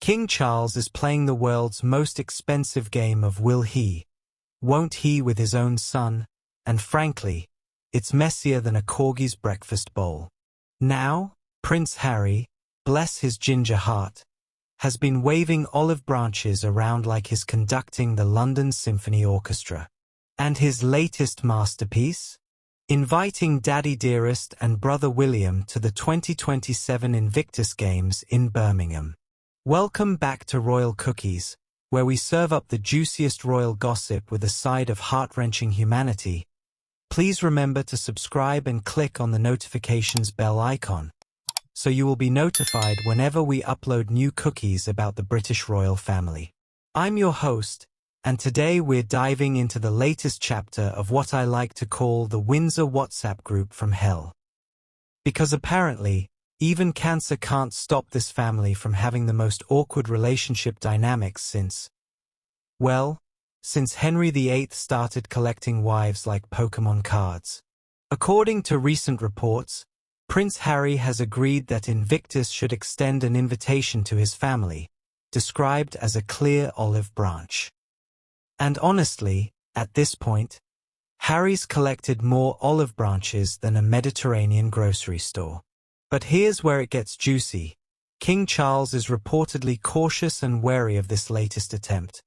King Charles is playing the world's most expensive game of will he, won't he with his own son, and frankly, it's messier than a corgi's breakfast bowl. Now, Prince Harry, bless his ginger heart, has been waving olive branches around like he's conducting the London Symphony Orchestra. And his latest masterpiece? Inviting Daddy Dearest and Brother William to the 2027 Invictus Games in Birmingham. Welcome back to Royal Cookies, where we serve up the juiciest royal gossip with a side of heart-wrenching humanity. Please remember to subscribe and click on the notifications bell icon, so you will be notified whenever we upload new cookies about the British royal family. I'm your host, and today we're diving into the latest chapter of what I like to call the Windsor WhatsApp group from hell. Because apparently, even cancer can't stop this family from having the most awkward relationship dynamics since Henry VIII started collecting wives like Pokemon cards. According to recent reports, Prince Harry has agreed that Invictus should extend an invitation to his family, described as a clear olive branch. And honestly, at this point, Harry's collected more olive branches than a Mediterranean grocery store. But here's where it gets juicy. King Charles is reportedly cautious and wary of this latest attempt,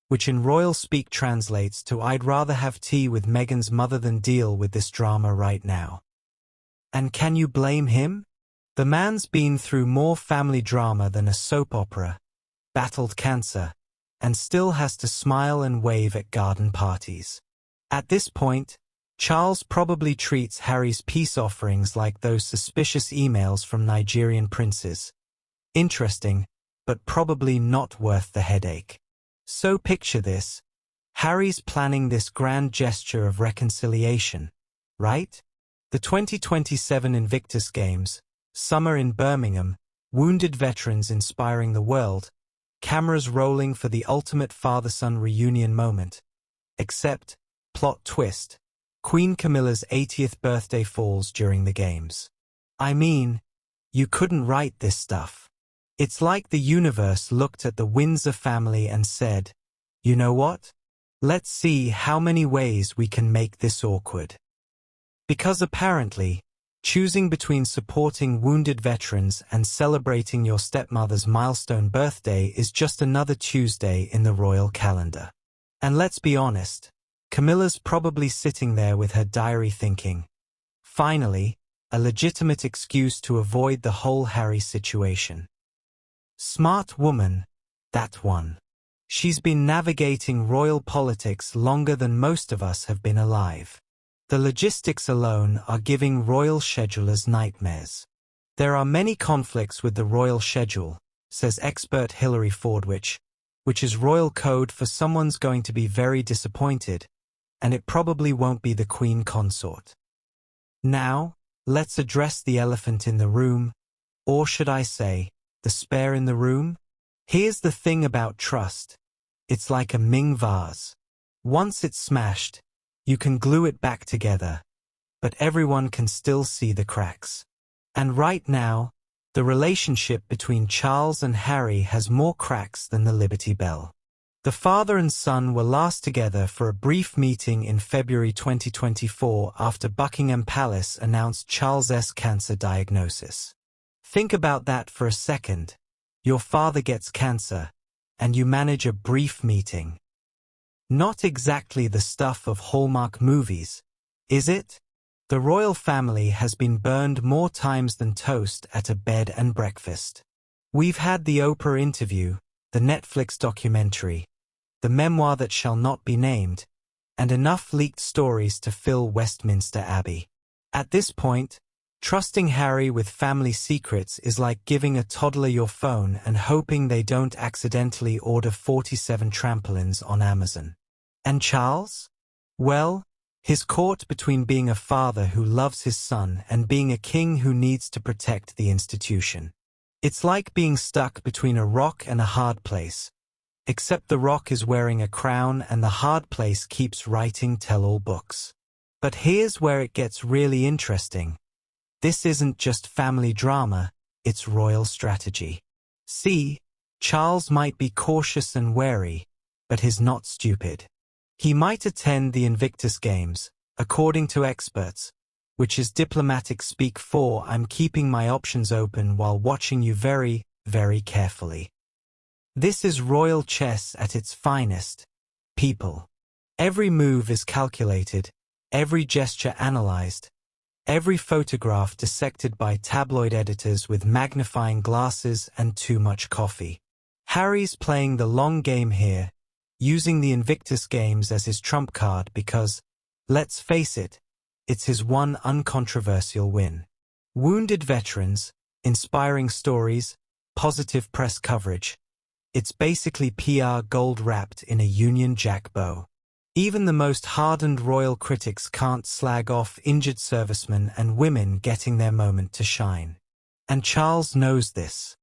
which in royal speak translates to "I'd rather have tea with Meghan's mother than deal with this drama right now." And can you blame him? The man's been through more family drama than a soap opera, battled cancer, and still has to smile and wave at garden parties. At this point, Charles probably treats Harry's peace offerings like those suspicious emails from Nigerian princes. Interesting, but probably not worth the headache. So picture this. Harry's planning this grand gesture of reconciliation, right? The 2027 Invictus Games, summer in Birmingham, wounded veterans inspiring the world, cameras rolling for the ultimate father-son reunion moment. Except, plot twist, Queen Camilla's 80th birthday falls during the games. I mean, you couldn't write this stuff. It's like the universe looked at the Windsor family and said, you know what? Let's see how many ways we can make this awkward. Because apparently, choosing between supporting wounded veterans and celebrating your stepmother's milestone birthday is just another Tuesday in the royal calendar. And let's be honest, Camilla's probably sitting there with her diary thinking, finally, a legitimate excuse to avoid the whole Harry situation. Smart woman, that one. She's been navigating royal politics longer than most of us have been alive. The logistics alone are giving royal schedulers nightmares. There are many conflicts with the royal schedule, says expert Hilary Fordwich, which is royal code for someone's going to be very disappointed, and it probably won't be the Queen Consort. Now, let's address the elephant in the room, or should I say, the spare in the room? Here's the thing about trust. It's like a Ming vase. Once it's smashed, you can glue it back together, but everyone can still see the cracks. And right now, the relationship between Charles and Harry has more cracks than the Liberty Bell. The father and son were last together for a brief meeting in February 2024 after Buckingham Palace announced Charles's cancer diagnosis. Think about that for a second. Your father gets cancer, and you manage a brief meeting. Not exactly the stuff of Hallmark movies, is it? The royal family has been burned more times than toast at a bed and breakfast. We've had the Oprah interview, the Netflix documentary, the memoir that shall not be named, and enough leaked stories to fill Westminster Abbey. At this point, trusting Harry with family secrets is like giving a toddler your phone and hoping they don't accidentally order 47 trampolines on Amazon. And Charles? Well, he's caught between being a father who loves his son and being a king who needs to protect the institution. It's like being stuck between a rock and a hard place, except the rock is wearing a crown and the hard place keeps writing tell-all books. But here's where it gets really interesting. This isn't just family drama, it's royal strategy. See, Charles might be cautious and wary, but he's not stupid. He might attend the Invictus Games, according to experts, which is diplomatic speak for I'm keeping my options open while watching you very, very carefully. This is royal chess at its finest, people. Every move is calculated, every gesture analyzed, every photograph dissected by tabloid editors with magnifying glasses and too much coffee. Harry's playing the long game here, using the Invictus Games as his trump card because, let's face it, it's his one uncontroversial win. Wounded veterans, inspiring stories, positive press coverage. It's basically PR gold wrapped in a Union Jack bow. Even the most hardened royal critics can't slag off injured servicemen and women getting their moment to shine. And Charles knows this.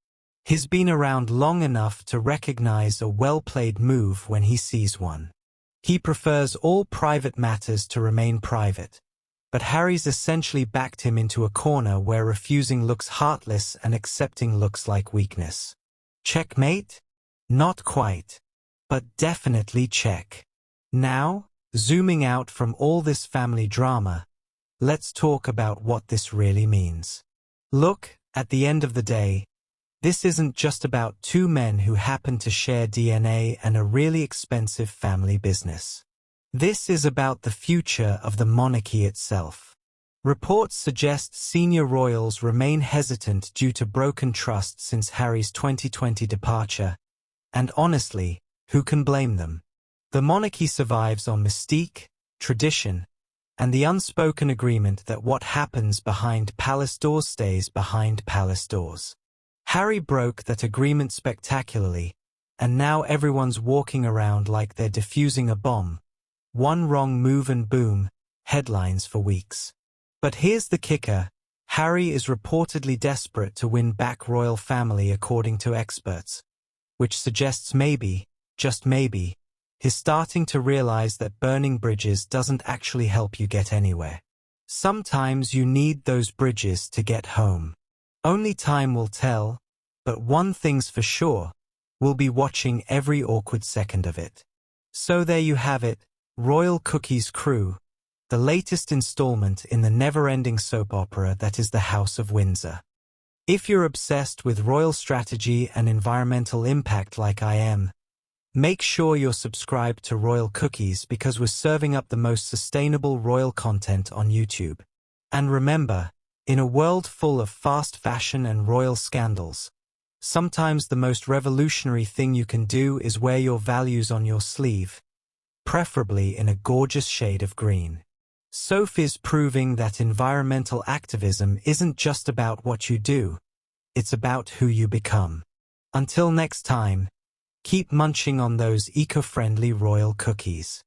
He's been around long enough to recognize a well-played move when he sees one. He prefers all private matters to remain private. But Harry's essentially backed him into a corner where refusing looks heartless and accepting looks like weakness. Checkmate? Not quite. But definitely check. Now, zooming out from all this family drama, let's talk about what this really means. Look, at the end of the day, this isn't just about two men who happen to share DNA and a really expensive family business. This is about the future of the monarchy itself. Reports suggest senior royals remain hesitant due to broken trust since Harry's 2020 departure, and honestly, who can blame them? The monarchy survives on mystique, tradition, and the unspoken agreement that what happens behind palace doors stays behind palace doors. Harry broke that agreement spectacularly, and now everyone's walking around like they're defusing a bomb. One wrong move and boom, headlines for weeks. But here's the kicker, Harry is reportedly desperate to win back royal family according to experts, which suggests maybe, just maybe, he's starting to realize that burning bridges doesn't actually help you get anywhere. Sometimes you need those bridges to get home. Only time will tell, but one thing's for sure, we'll be watching every awkward second of it. So there you have it, Royal Cookies Crew, the latest installment in the never-ending soap opera that is the House of Windsor. If you're obsessed with royal strategy and environmental impact like I am, make sure you're subscribed to Royal Cookies because we're serving up the most sustainable royal content on YouTube. And remember, in a world full of fast fashion and royal scandals, sometimes the most revolutionary thing you can do is wear your values on your sleeve, preferably in a gorgeous shade of green. Sophie's proving that environmental activism isn't just about what you do, it's about who you become. Until next time, keep munching on those eco-friendly royal cookies.